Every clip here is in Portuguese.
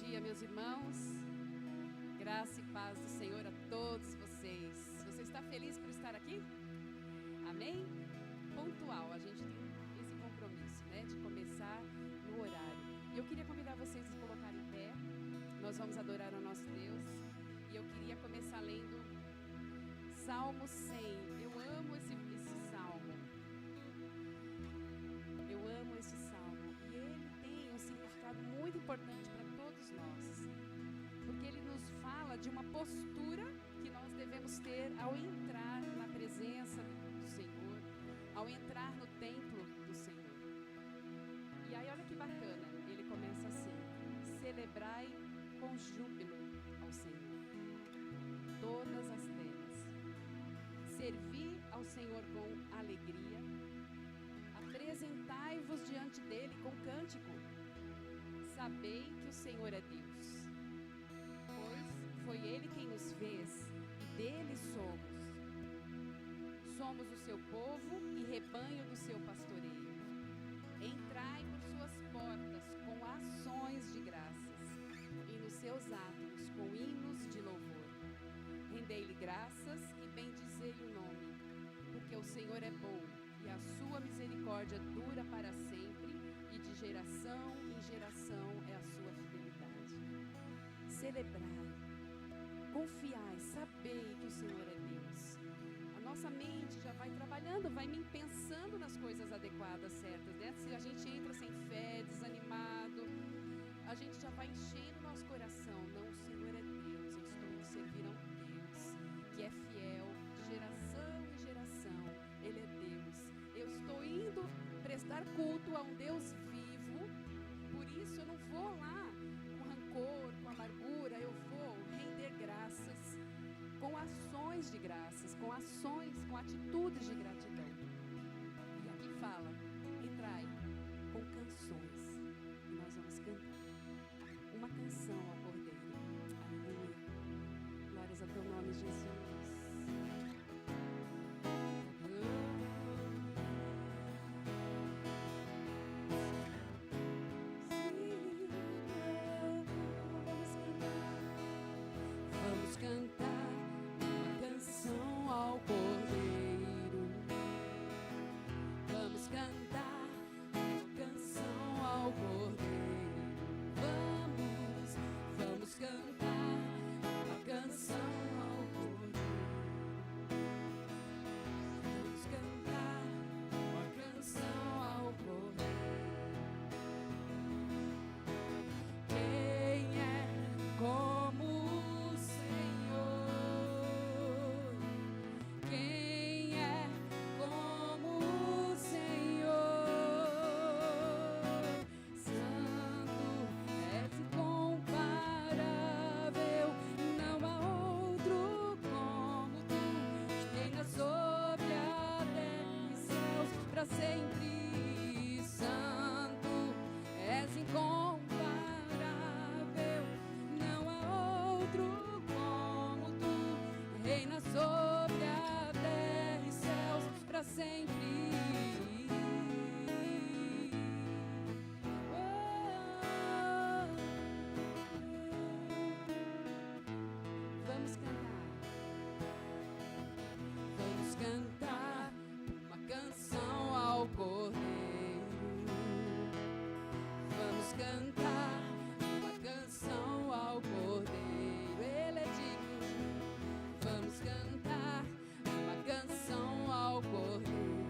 dia, meus irmãos. Graça e paz do Senhor a todos vocês. Você está feliz por estar aqui? Amém? Pontual, a gente tem esse compromisso, né, de começar no horário. E eu queria convidar vocês a se colocarem em pé. Nós vamos adorar ao nosso Deus. E eu queria começar lendo Salmo 100. Eu amo esse salmo. Eu amo esse salmo. E ele tem um significado muito importante para todos nós. Porque ele nos fala de uma postura que nós devemos ter ao entrar na presença do Senhor, ao entrar no templo do Senhor. E aí olha que bacana, ele começa assim: celebrai com júbilo ao Senhor todas as terras, servi ao Senhor com alegria, apresentai-vos diante dele com cântico, sabei que o Senhor é Deus. Foi Ele quem nos fez e dele somos. Somos o seu povo e rebanho do seu pastoreio. Entrai por suas portas com ações de graças e nos seus átrios com hinos de louvor. Rendei-lhe graças e bendizei-lhe o nome, porque o Senhor é bom e a sua misericórdia dura para sempre e de geração em geração é a sua fidelidade. Celebrai. Confiai, sabei que o Senhor é Deus. A nossa mente já vai trabalhando, vai pensando nas coisas adequadas, certas, né? Se a gente entra sem fé, desanimado, a gente já vai enchendo nosso coração. Não, o Senhor é Deus, eu estou indo servir a um Deus que é fiel de geração em geração. Ele é Deus. Eu estou indo prestar culto a um Deus vivo, por isso eu não vou lá com rancor, com amargura, eu vou render graças, com ações de graças, com ações, com atitudes de gratidão. E aqui fala, entrai com canções, e nós vamos cantar uma canção ao Cordeiro. Aleluia. Glórias ao teu nome, Jesus. Cantar uma canção ao Cordeiro. Vamos cantar uma canção ao Cordeiro. Vamos cantar uma canção ao Cordeiro. Vamos cantar uma canção ao Cordeiro. Quem é como sempre santo, és incomparável, não há outro como tu, reina sobre a terra e céus para sempre. Vamos cantar uma canção ao Cordeiro. Vamos cantar uma canção ao Cordeiro. Ele é digno. Vamos cantar uma canção ao Cordeiro.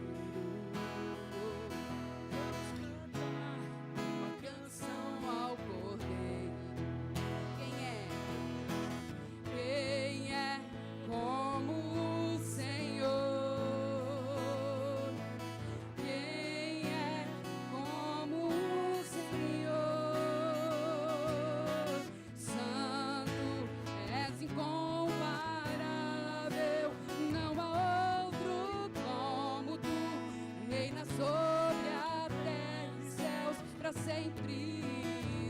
Vamos cantar uma canção ao Cordeiro. Quem é como o Senhor? Sobre a terra e céus para sempre,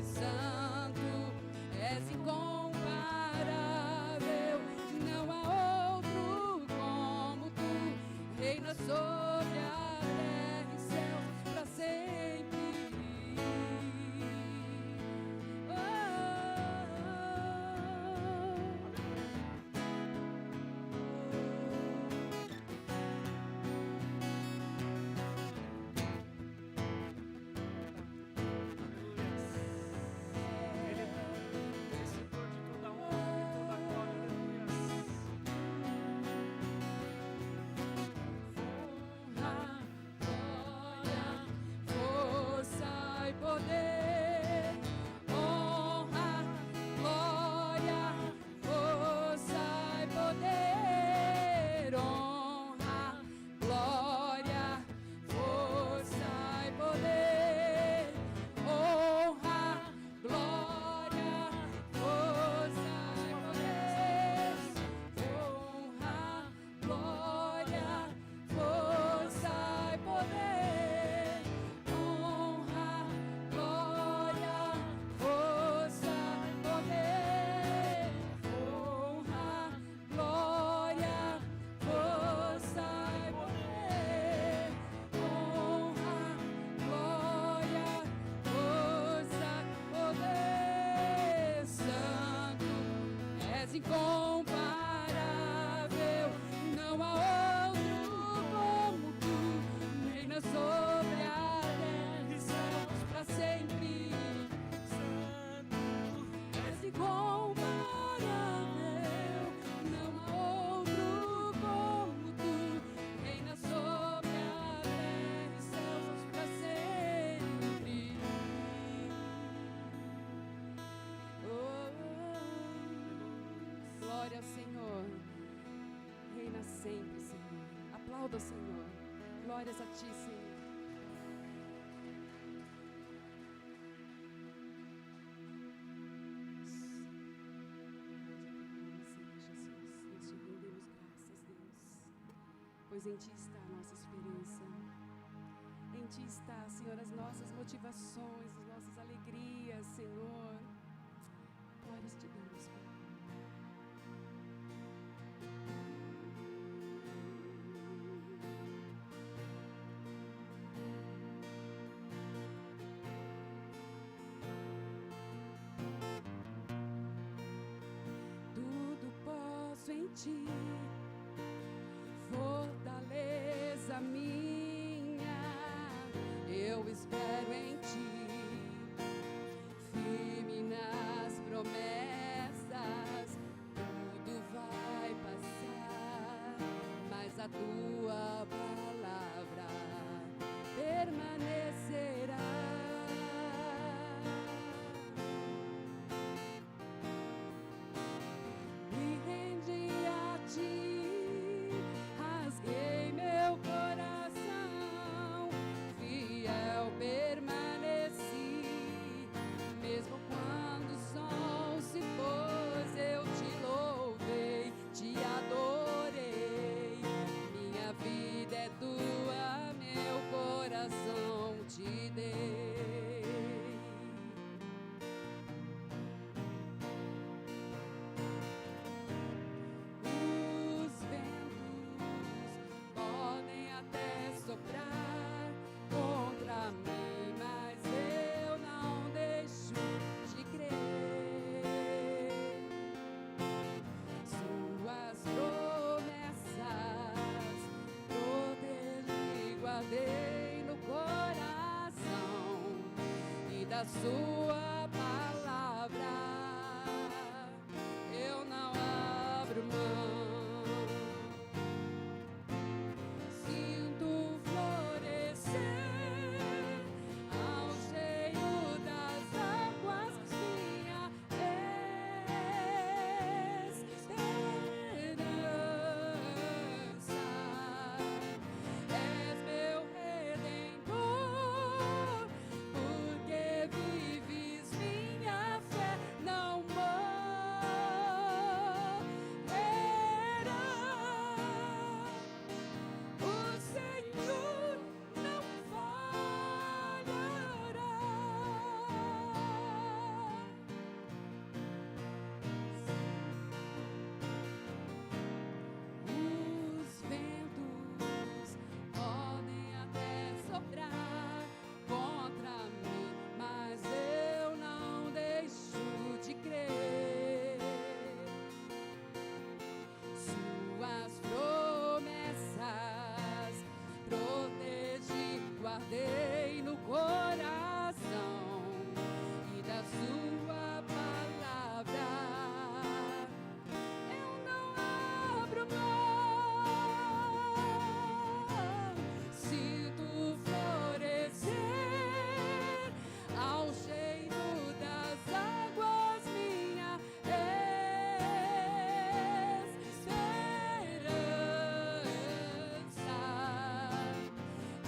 santo, és incomparável, não há outro como tu, reina sobre a terra e céus para sempre. Oh, sempre, Senhor. Aplauda o Senhor. Glórias a Ti, Senhor. Pois em Ti está a nossa esperança. Em Ti está, Senhor, as nossas motivações, as nossas alegrias, Senhor. Glórias te damos, Pai. Tudo posso em Ti, fortaleza minha, eu espero em Ti, firme nas promessas, tudo vai passar, mas a Tua palavra permanecerá. Me rendi a Ti, rasguei meu coração, fiel permaneci, mesmo quando o sol se pôs, eu Te louvei, Te adorei. Minha vida é Tua, meu coração Te dei. Os ventos podem até soprar contra mim, mas eu não deixo de crer. Suas promessas protegi, guardei no coração, e da Sua palavra eu não abro mão. Sinto florescer ao cheio das águas minha esperança. És meu Redentor, porque vives minha fé, não morrerá. O Senhor não falhará. Os ventos podem até soprar contra mim, mas eu não deixo de crer. Suas promessas protegi, guardei no coração, e da Sua palavra eu não abro mão. Sinto florescer ao cheiro das águas minha esperança.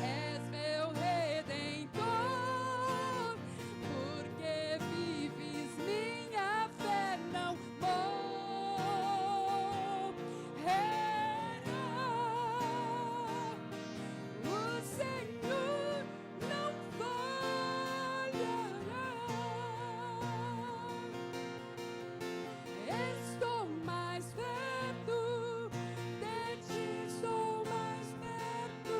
És meu Redentor, porque vives minha fé, não morrerá. O Senhor não falhará. Estou mais perto de Ti, estou mais perto.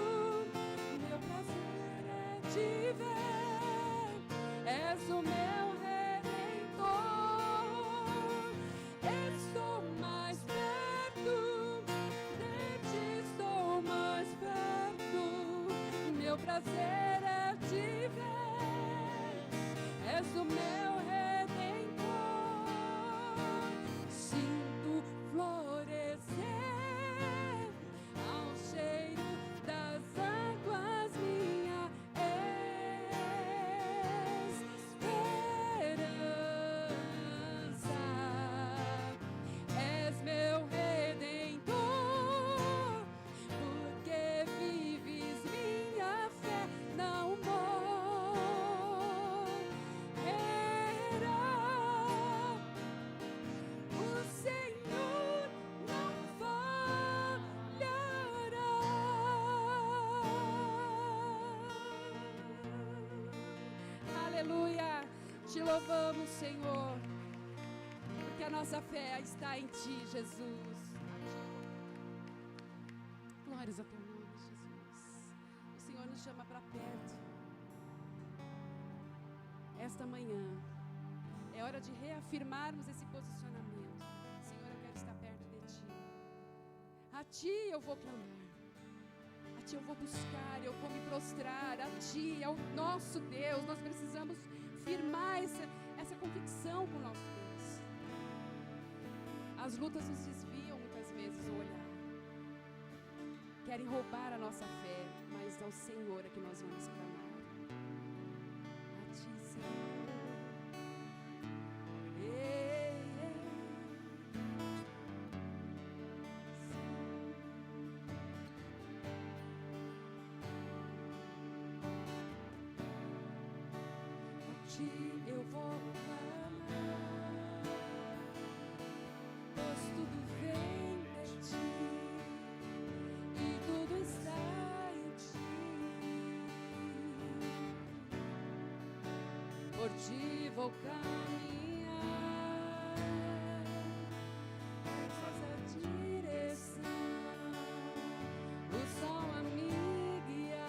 Meu prazer é Te ver. És o meu Redentor. Estou mais perto de Ti, estou mais perto. Meu prazer é Te ver. És o meu Redentor. Sinto florescer ao cheiro das águas minha esperança. És meu Redentor, te louvamos, Senhor, porque a nossa fé está em Ti, Jesus. Glórias a Teu nome, Jesus. O Senhor nos chama para perto. Esta manhã é hora de reafirmarmos esse posicionamento. Senhor, eu quero estar perto de Ti. A Ti eu vou clamar. A Ti eu vou buscar, eu vou me prostrar. A Ti é o nosso Deus. Nós precisamos firmar essa convicção com o nosso Deus. As lutas nos desviam muitas vezes o olhar. Querem roubar a nossa fé, mas ao Senhor é que nós vamos clamar. A Ti, Senhor. Eu vou clamar, pois tudo vem de Ti e tudo está em Ti. Por Ti vou caminhar, essa direção, o som a me guiar.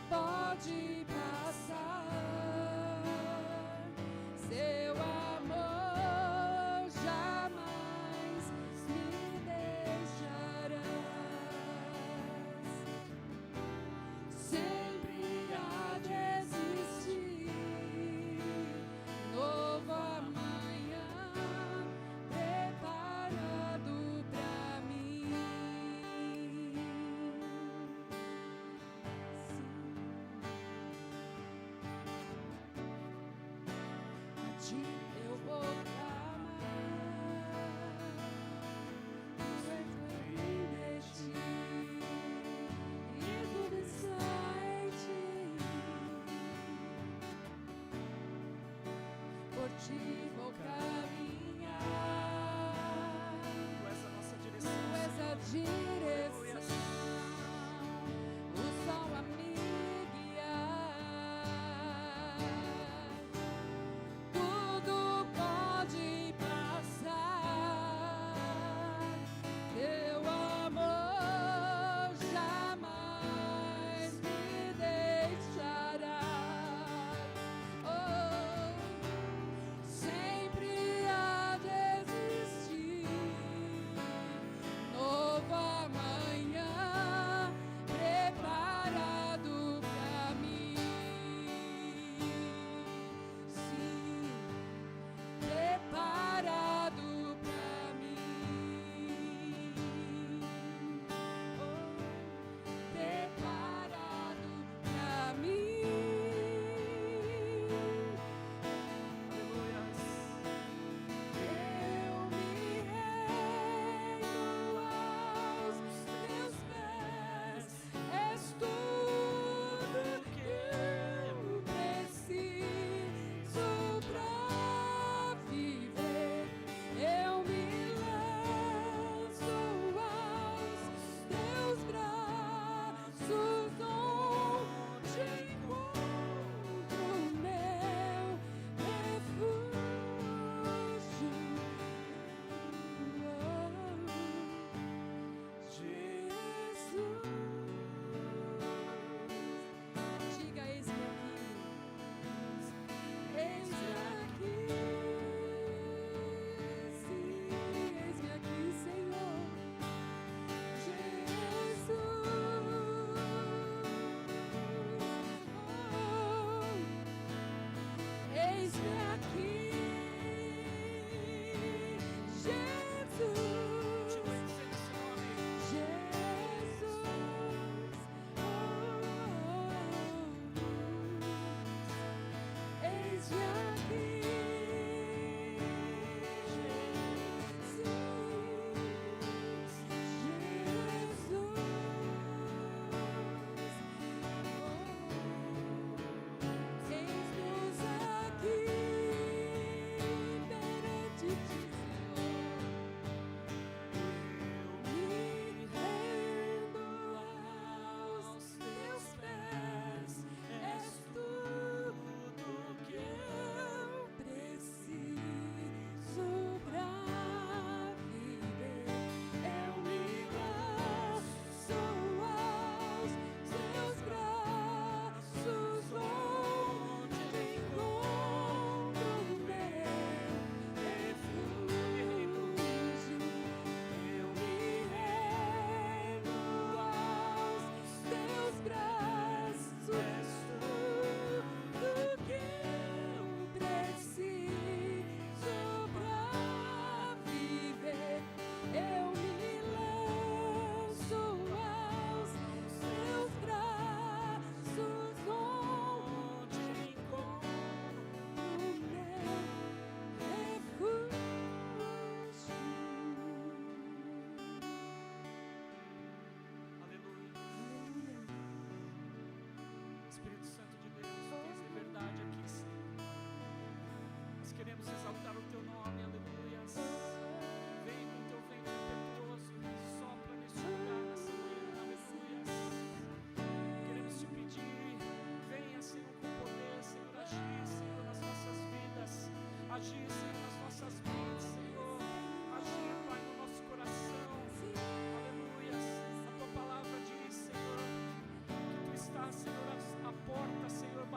Pode passar, Seu amor jamais me deixarás. Sempre há de existir novo amanhã preparado pra mim. Eu vou clamar, pois vem de Ti e tudo está em Ti. Por Ti vou caminhar, Tu és a nossa direção, Tu és a direção, o sol a me Sempre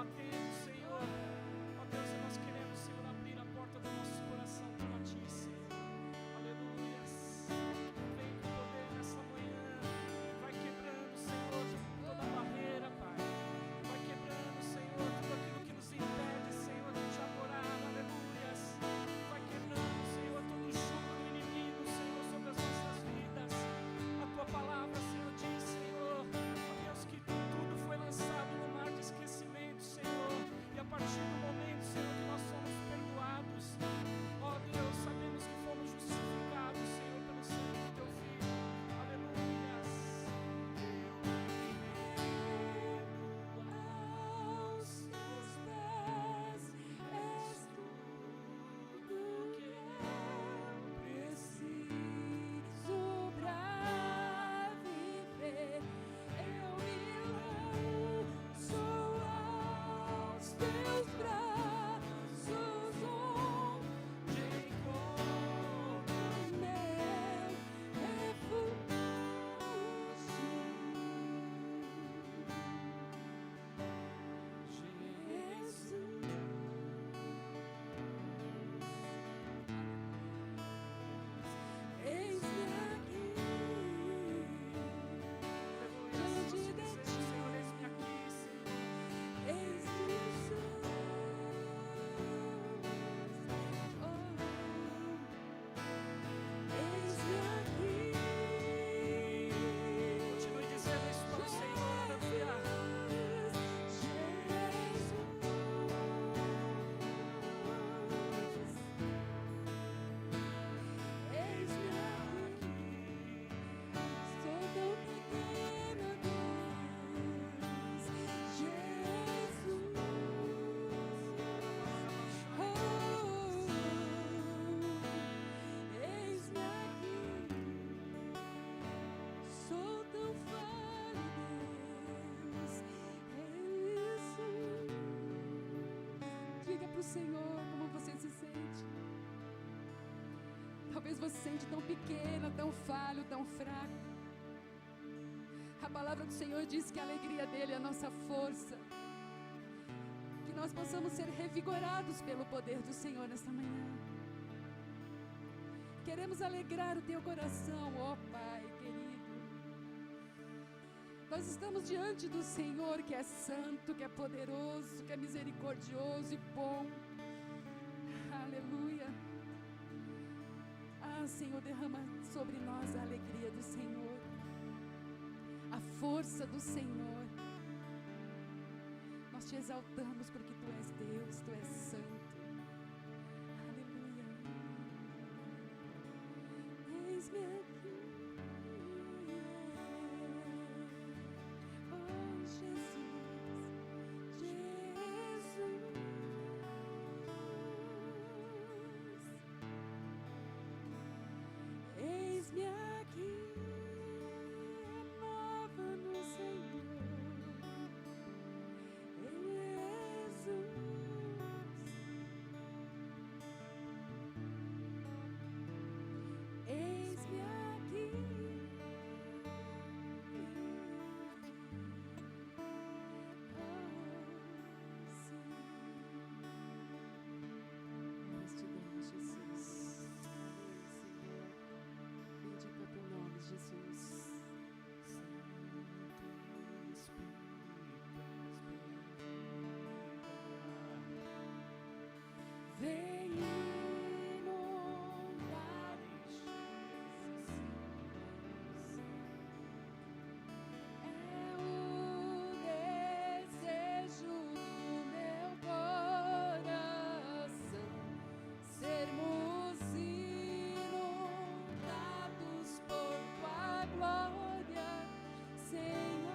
batendo, Senhor. Ó Deus, nós queremos, Senhor, abrir a porta do nosso coração para Ti, Senhor. Aleluias. Vem com poder nessa manhã. Vai quebrando, Senhor, toda barreira, Pai. Vai quebrando, Senhor, tudo aquilo que nos impede, Senhor, de Te adorar. Aleluias. Vai quebrando, Senhor, todo o jugo do inimigo, Senhor, sobre as nossas vidas. A Tua palavra, Senhor, diz, Senhor, ó Deus, que tudo foi lançado no mar de esquecimento, Senhor. E a partir do momento, Senhor, que nós somos perdoados, ó Deus, sabemos que fomos justificados, Senhor, pelo sangue do Teu Filho. Aleluias. Aos Teus pés és tudo que eu preciso pra viver. Eu me lanço aos Teus braços, onde encontro meu refúgio. Eis-me aqui, diante de Ti. Senhor, eis-me aqui, Senhor. Eis-me, Jesus. Eis-me aqui. Continue dizendo isso para o Senhor, aleluia. Eis-me aqui. Sou tão pequena, Deus. Jesus. Eis-me aqui. Sou tão falha, Deus. Diga para o Senhor como você se sente. Talvez você se sente tão pequena, tão falho, tão fraco. A palavra do Senhor diz que a alegria dele é a nossa força. Que nós possamos ser revigorados pelo poder do Senhor nesta manhã. Queremos alegrar o teu coração, ó Pai querido. Nós estamos diante do Senhor que é santo, que é poderoso, que é misericordioso e bom. Aleluia. Ah, Senhor, derrama sobre nós a alegria do Senhor, a força do Senhor. Nós te exaltamos porque Tu és Deus, Tu és santo. Aleluia. Eis-me aqui. Oh, Jesus, Jesus. Eis-me aqui, renova-nos, Senhor. Jesus. Eis-me aqui. Nós te damos, Jesus. Senhor, bendito é teu nome, Jesus. Vem inundar, é o desejo do meu coração, sermos inundados por Tua glória, Senhor.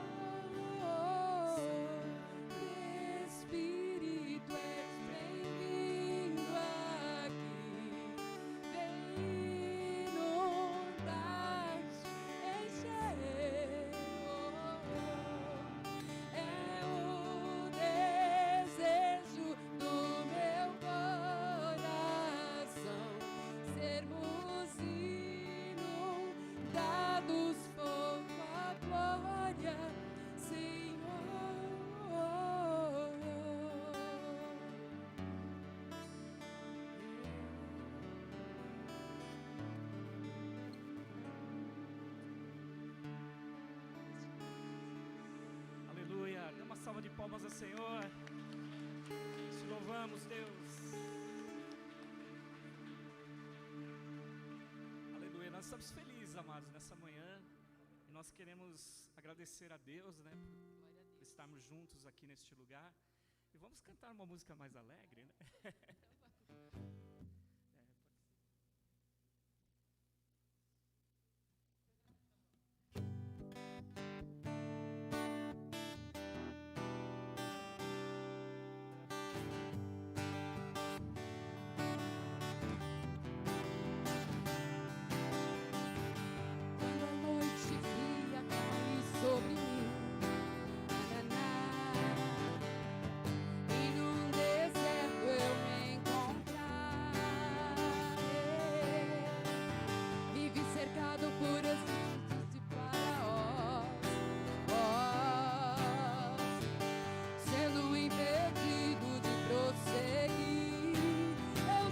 Espírito és bem-vindo palmas ao Senhor. Te louvamos, Deus. Aleluia. Nós estamos felizes, amados, nessa manhã. E nós queremos agradecer a Deus, né, por estarmos juntos aqui neste lugar. E vamos cantar uma música mais alegre, né? Sobre mim, e num deserto eu me encontrar. Vivi cercado por espíritos de faraós, sendo impedido de prosseguir. Eu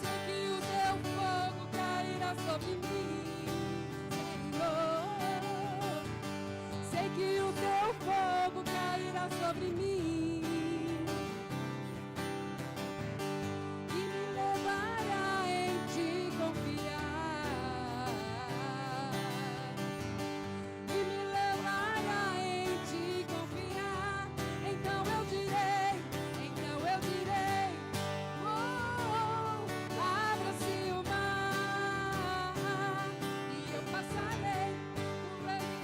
sei que o teu fogo cairá sobre mim. Sei que o teu fogo cairá sobre mim e me levará em te confiar, e me levará em te confiar. Então eu direi, oh, abra-se o mar e eu passarei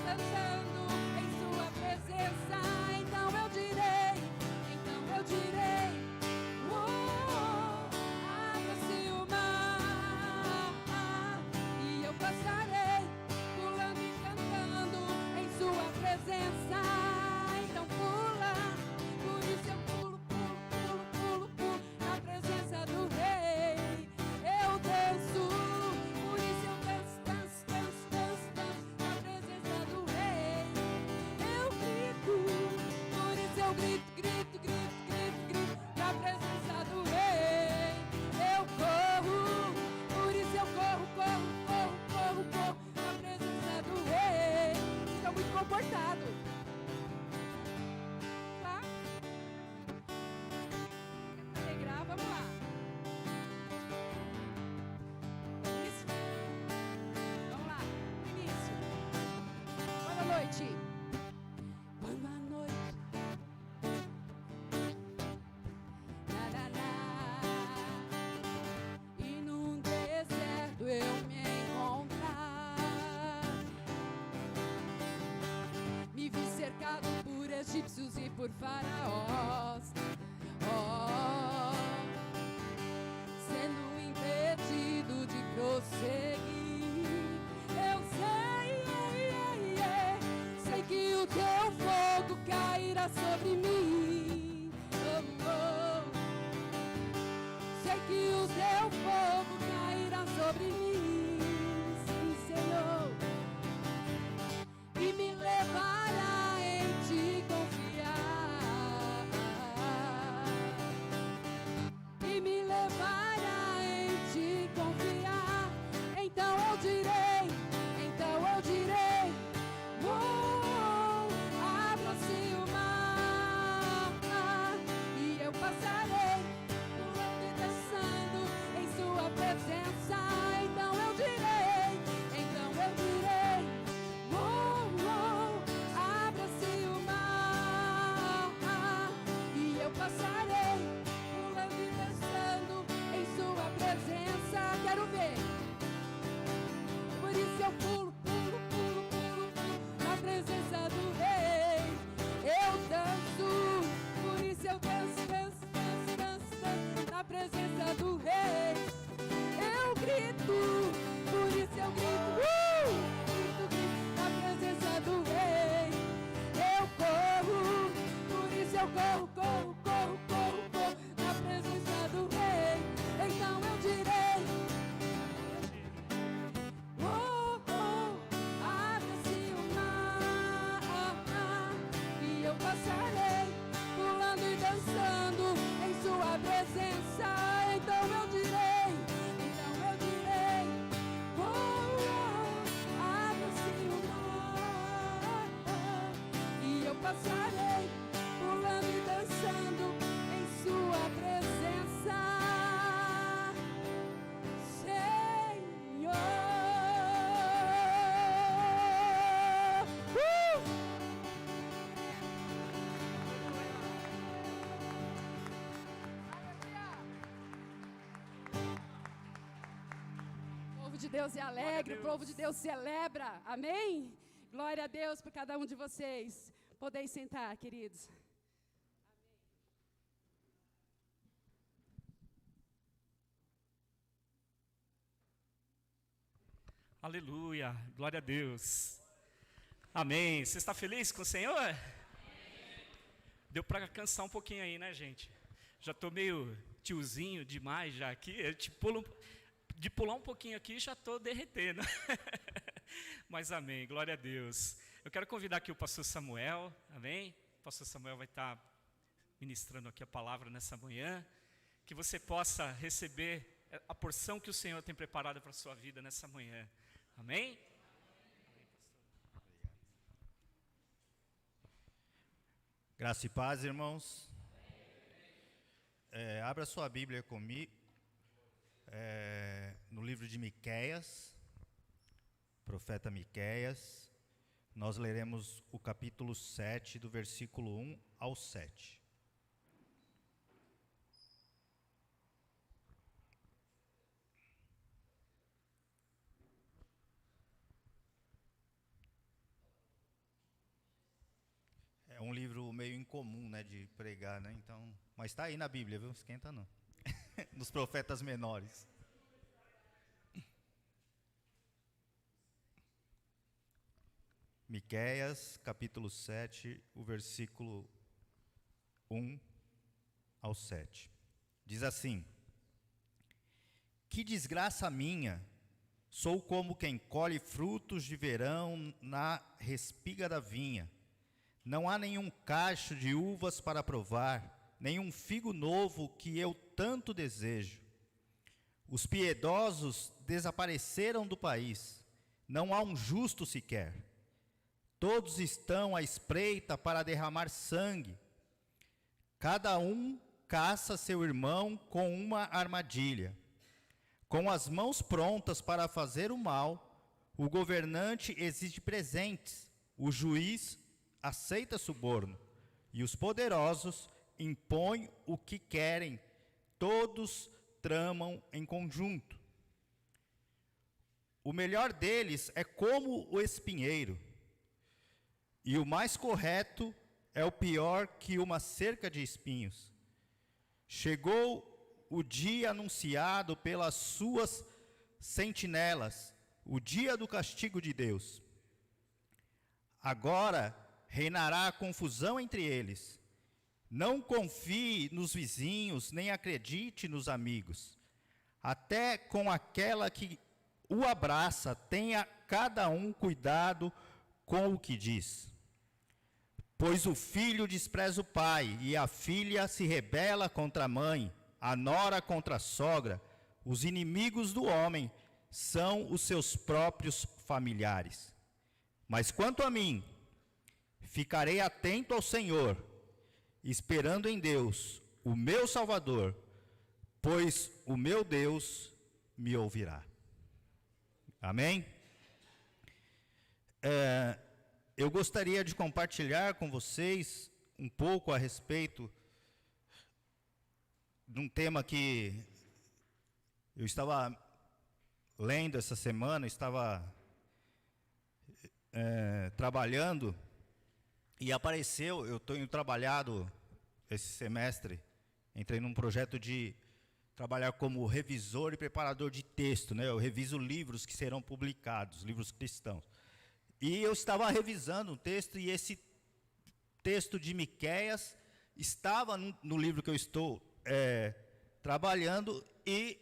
cantando em sua presença. Então eu direi, oh, abra-se o mar e eu passarei pulando e cantando em sua presença. Então pula, por isso eu pulo na presença do Rei. Eu danço, por isso eu danço na presença do Rei. Eu grito, por isso eu grito na presença do Rei. Eu corro, por isso eu corro na presença do Rei. Fica muito comportado. Tá? Integrar, vamos lá. Início. Vamos lá, início. Boa noite. Quando a noite e num deserto eu me encontrar, me vi cercado por egípcios e por faraós, sendo impedido de prosseguir. Eu sei que o teu fogo cairá sobre mim. Sei que o teu fogo cairá sobre mim, sim, Senhor, e me levará em te confiar, e me levará em te confiar. Então eu direi, oh, abra-se o mar e eu passarei pulando e dançando passarei, pulando e dançando em sua presença, Senhor. O povo de Deus é alegre, o povo de Deus celebra, amém? Glória a Deus por cada um de vocês. Podeis sentar, queridos. Aleluia, glória a Deus. Amém. Você está feliz com o Senhor? Amém. Deu para cansar um pouquinho aí, né, gente? Já estou meio tiozinho demais já aqui. De pular um pouquinho aqui, já estou derretendo. Mas amém, glória a Deus. Eu quero convidar aqui o pastor Samuel, amém? O pastor Samuel vai estar ministrando aqui a palavra nessa manhã. Que você possa receber a porção que o Senhor tem preparado para a sua vida nessa manhã. Amém? Graça e paz, irmãos. Abra sua Bíblia comigo, no livro de Miqueias, profeta Miqueias. Nós leremos o capítulo 7, do versículo 1 ao 7. É um livro meio incomum, né, de pregar, né? Então, mas está aí na Bíblia, viu? Esquenta não. Nos profetas menores. Miqueias, capítulo 7, o versículo 1 ao 7. Diz assim: Que desgraça minha, sou como quem colhe frutos de verão na respiga da vinha. Não há nenhum cacho de uvas para provar, nenhum figo novo que eu tanto desejo. Os piedosos desapareceram do país, não há um justo sequer. Todos estão à espreita para derramar sangue. Cada um caça seu irmão com uma armadilha. Com as mãos prontas para fazer o mal, o governante exige presentes, o juiz aceita suborno, e os poderosos impõem o que querem, todos tramam em conjunto. O melhor deles é como o espinheiro, e o mais correto é o pior que uma cerca de espinhos. Chegou o dia anunciado pelas suas sentinelas, o dia do castigo de Deus. Agora reinará a confusão entre eles. Não confie nos vizinhos, nem acredite nos amigos. Até com aquela que o abraça, tenha cada um cuidado com o que diz. Pois o filho despreza o pai, e a filha se rebela contra a mãe, a nora contra a sogra. Os inimigos do homem são os seus próprios familiares. Mas quanto a mim, ficarei atento ao Senhor, esperando em Deus, o meu Salvador, pois o meu Deus me ouvirá. Amém? Eu gostaria de compartilhar com vocês um pouco a respeito de um tema que eu estava lendo essa semana, estava trabalhando, e apareceu, eu tenho trabalhado esse semestre, entrei num projeto de trabalhar como revisor e preparador de texto, né? Eu reviso livros que serão publicados, livros cristãos. E eu estava revisando um texto, e esse texto de Miqueias estava no livro que eu estou trabalhando, e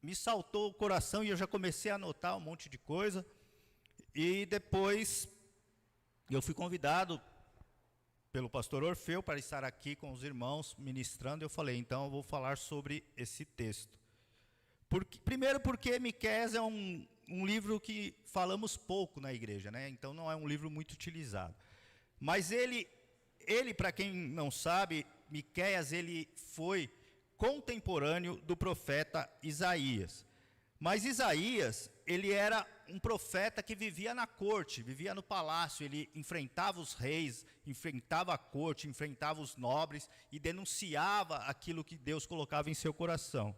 me saltou o coração, e eu já comecei a anotar um monte de coisa. E depois eu fui convidado pelo pastor Orfeu para estar aqui com os irmãos ministrando. Eu falei, então eu vou falar sobre esse texto. Primeiro porque Miqueias é um livro que falamos pouco na igreja, né? Então não é um livro muito utilizado. Mas ele ele, para quem não sabe, Miqueias, ele foi contemporâneo do profeta Isaías. Mas Isaías, ele era um profeta que vivia na corte, vivia no palácio, ele enfrentava os reis, enfrentava a corte, enfrentava os nobres e denunciava aquilo que Deus colocava em seu coração.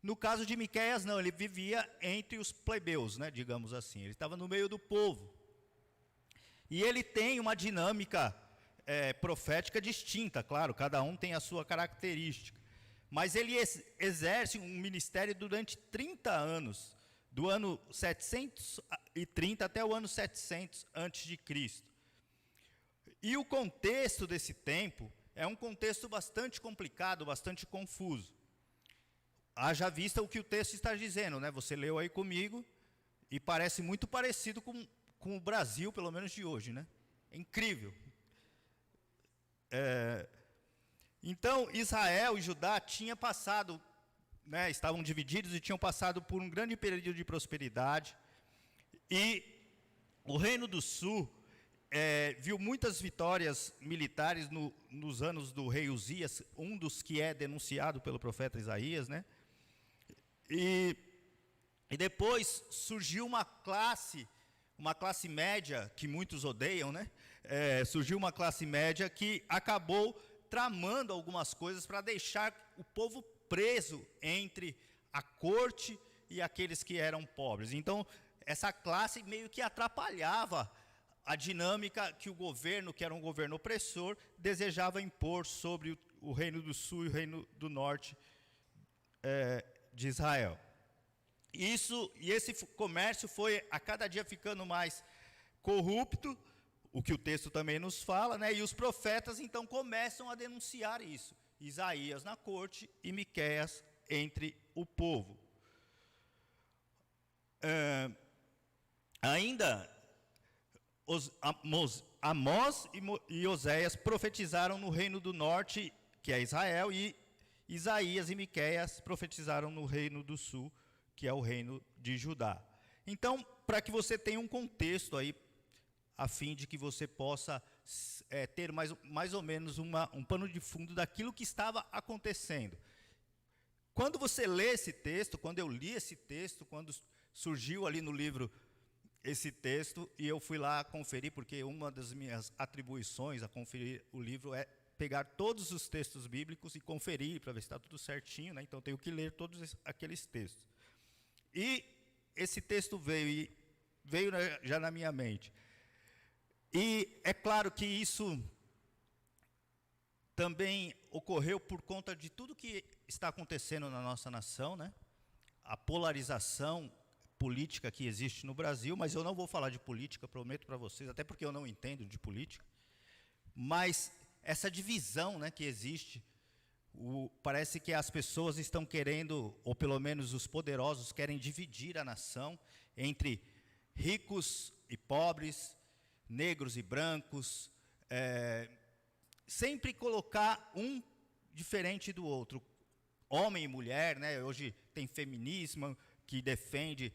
No caso de Miqueias, não, ele vivia entre os plebeus, né, digamos assim, ele estava no meio do povo. E ele tem uma dinâmica profética distinta, claro, cada um tem a sua característica. Mas ele exerce um ministério durante 30 anos, do ano 730 até o ano 700 antes de Cristo. E o contexto desse tempo é um contexto bastante complicado, bastante confuso. Haja vista o que o texto está dizendo, né? Você leu aí comigo e parece muito parecido com o Brasil, pelo menos de hoje, né? É incrível. Então, Israel e Judá tinham passado, né, estavam divididos e tinham passado por um grande período de prosperidade. E o Reino do Sul viu muitas vitórias militares nos anos do rei Uzias, um dos que é denunciado pelo profeta Isaías, né? E depois surgiu uma classe média, que muitos odeiam, né? Surgiu uma classe média que acabou tramando algumas coisas para deixar o povo preso entre a corte e aqueles que eram pobres. Então, essa classe meio que atrapalhava a dinâmica que o governo, que era um governo opressor, desejava impor sobre o Reino do Sul e o Reino do Norte de Israel. E esse comércio foi a cada dia ficando mais corrupto, o que o texto também nos fala, né? E os profetas então começam a denunciar isso. Isaías na corte e Miqueias entre o povo. Ainda Amós e Oséias profetizaram no reino do norte, que é Israel, e Isaías e Miqueias profetizaram no reino do sul, que é o reino de Judá. Então, para que você tenha um contexto aí, a fim de que você possa ter mais ou menos um pano de fundo daquilo que estava acontecendo. Quando você lê esse texto, quando eu li esse texto, quando surgiu ali no livro esse texto, e eu fui lá conferir, porque uma das minhas atribuições a conferir o livro é pegar todos os textos bíblicos e conferir para ver se está tudo certinho, né? Então eu tenho que ler todos aqueles textos. E esse texto veio já na minha mente. E é claro que isso também ocorreu por conta de tudo que está acontecendo na nossa nação, né? A polarização política que existe no Brasil, mas eu não vou falar de política, prometo para vocês, até porque eu não entendo de política, mas essa divisão, né, que existe, parece que as pessoas estão querendo, ou pelo menos os poderosos querem dividir a nação entre ricos e pobres, negros e brancos, sempre colocar um diferente do outro, homem e mulher, né? Hoje tem feminismo que defende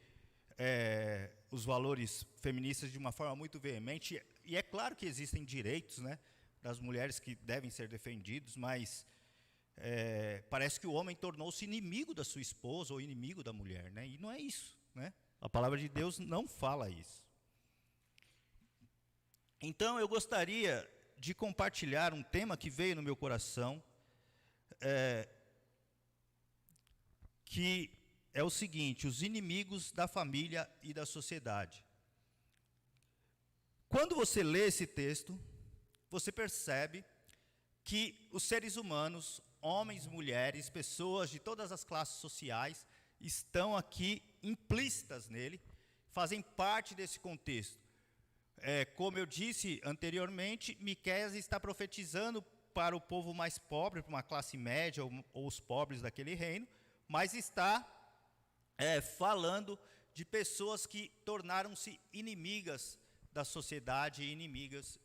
os valores feministas de uma forma muito veemente, e é claro que existem direitos, né, das mulheres que devem ser defendidos, mas parece que o homem tornou-se inimigo da sua esposa ou inimigo da mulher, né? E não é isso, né? A palavra de Deus não fala isso. Então, eu gostaria de compartilhar um tema que veio no meu coração, que é o seguinte: os inimigos da família e da sociedade. Quando você lê esse texto, você percebe que os seres humanos, homens, mulheres, pessoas de todas as classes sociais, estão aqui implícitas nele, fazem parte desse contexto. Como eu disse anteriormente, Miqueias está profetizando para o povo mais pobre, para uma classe média ou os pobres daquele reino, mas está falando de pessoas que tornaram-se inimigas da sociedade e inimigas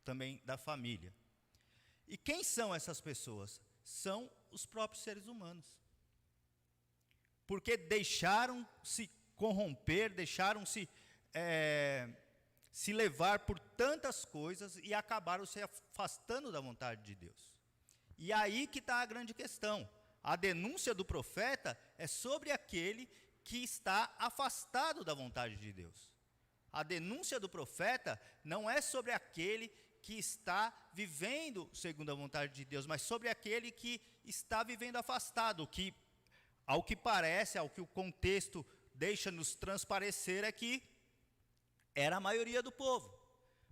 também da família. E quem são essas pessoas? São os próprios seres humanos. Porque deixaram-se corromper, deixaram-se se levar por tantas coisas e acabaram se afastando da vontade de Deus. E aí que está a grande questão. A denúncia do profeta é sobre aquele que está afastado da vontade de Deus. A denúncia do profeta não é sobre aquele que está vivendo segundo a vontade de Deus, mas sobre aquele que está vivendo afastado, que, ao que parece, ao que o contexto deixa-nos transparecer, é que era a maioria do povo.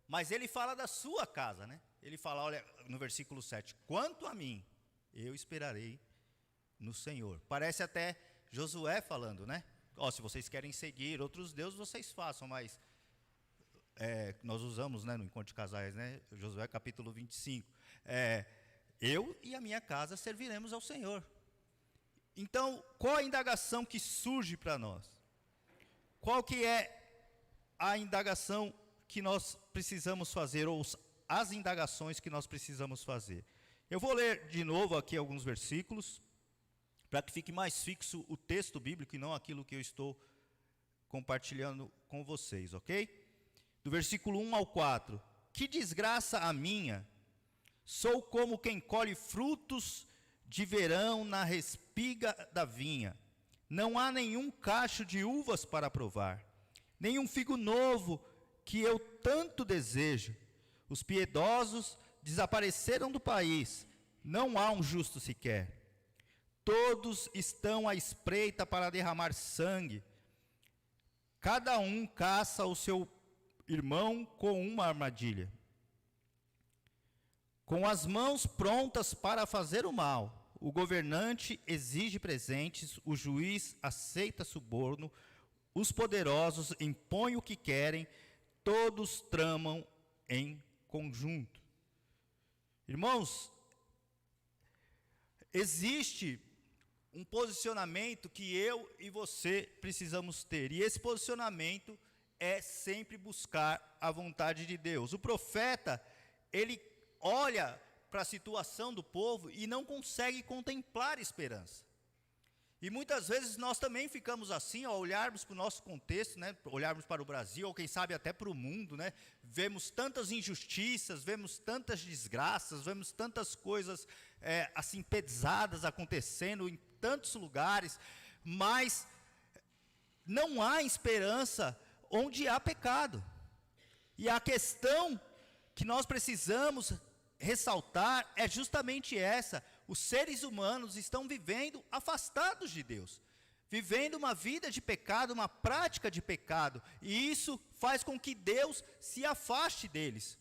Mas ele fala da sua casa, né? Ele fala, olha, no versículo 7, quanto a mim, eu esperarei no Senhor. Parece até Josué falando, né? Ó, se vocês querem seguir outros deuses, vocês façam, mas nós usamos, né, no Encontro de Casais, né? Josué capítulo 25. Eu e a minha casa serviremos ao Senhor. Então, qual a indagação que surge para nós? Qual que é a indagação que nós precisamos fazer, ou as indagações que nós precisamos fazer? Eu vou ler de novo aqui alguns versículos, para que fique mais fixo o texto bíblico e não aquilo que eu estou compartilhando com vocês, ok? Do versículo 1 ao 4. Que desgraça a minha! Sou como quem colhe frutos de verão na respiga da vinha. Não há nenhum cacho de uvas para provar, nenhum figo novo que eu tanto desejo. Os piedosos desapareceram do país, não há um justo sequer. Todos estão à espreita para derramar sangue. Cada um caça o seu irmão com uma armadilha. Com as mãos prontas para fazer o mal, o governante exige presentes, o juiz aceita suborno, os poderosos impõem o que querem, todos tramam em conjunto. Irmãos, existe um posicionamento que eu e você precisamos ter, e esse posicionamento é sempre buscar a vontade de Deus. O profeta, ele olha para a situação do povo e não consegue contemplar esperança. E muitas vezes nós também ficamos assim, ao olharmos para o nosso contexto, né, olharmos para o Brasil, ou quem sabe até para o mundo, né, vemos tantas injustiças, vemos tantas desgraças, vemos tantas coisas assim pesadas acontecendo em tantos lugares, mas não há esperança onde há pecado. E a questão que nós precisamos ressaltar é justamente essa: os seres humanos estão vivendo afastados de Deus, vivendo uma vida de pecado, uma prática de pecado, e isso faz com que Deus se afaste deles,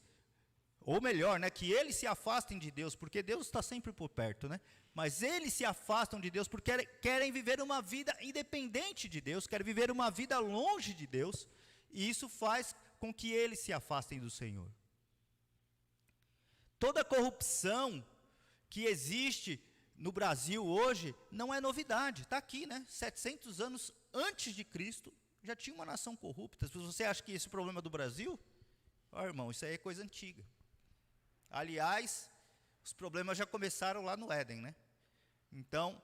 ou melhor, né, que eles se afastem de Deus, porque Deus está sempre por perto, né? Mas eles se afastam de Deus porque querem viver uma vida independente de Deus, querem viver uma vida longe de Deus, e isso faz com que eles se afastem do Senhor. Toda a corrupção que existe no Brasil hoje não é novidade, está aqui, né? 700 anos antes de Cristo, já tinha uma nação corrupta. Se você acha que esse problema é do Brasil, irmão, isso aí é coisa antiga. Aliás, os problemas já começaram lá no Éden, né? Então,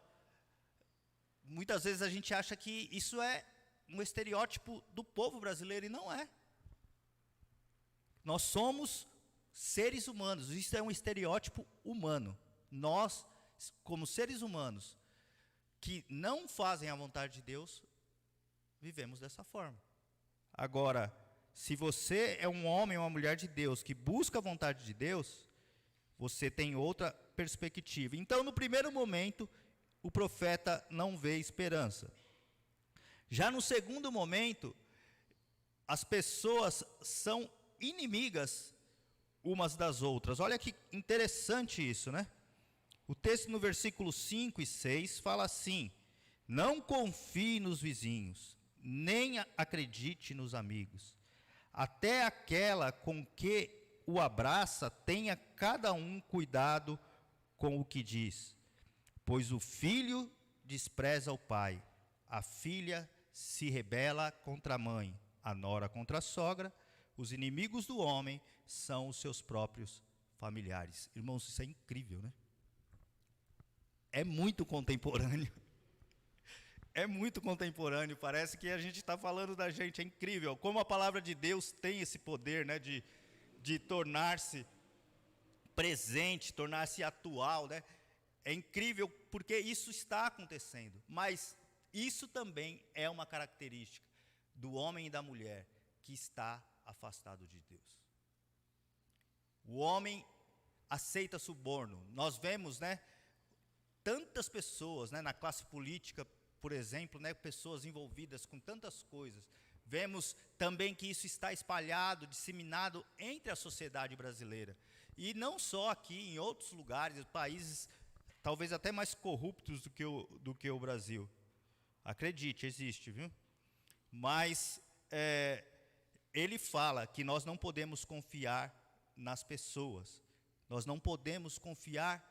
muitas vezes a gente acha que isso é um estereótipo do povo brasileiro, e não é. Nós somos seres humanos, isso é um estereótipo humano. Nós, como seres humanos, que não fazem a vontade de Deus, vivemos dessa forma. Agora, se você é um homem ou uma mulher de Deus, que busca a vontade de Deus, você tem outra perspectiva. Então, no primeiro momento, o profeta não vê esperança. Já no segundo momento, as pessoas são inimigas umas das outras. Olha que interessante isso, né? O texto no versículo 5 e 6 fala assim: não confie nos vizinhos, nem acredite nos amigos. Até aquela com que o abraça, tenha cada um cuidado com o que diz. Pois o filho despreza o pai, a filha se rebela contra a mãe, a nora contra a sogra, os inimigos do homem são os seus próprios familiares. Irmãos, isso é incrível, né? É muito contemporâneo. é muito contemporâneo, parece que a gente está falando da gente, é incrível. Como a palavra de Deus tem esse poder, né, de tornar-se presente, tornar-se atual, né? É incrível porque isso está acontecendo, mas isso também é uma característica do homem e da mulher que está afastado de Deus. O homem aceita suborno. Nós vemos, né, tantas pessoas, né, na classe política, por exemplo, né, pessoas envolvidas com tantas coisas. Vemos também que isso está espalhado, disseminado entre a sociedade brasileira. E não só aqui, em outros lugares, países talvez até mais corruptos do que o Brasil. Acredite, existe, viu? Mas ele fala que nós não podemos confiar nas pessoas. Nós não podemos confiar,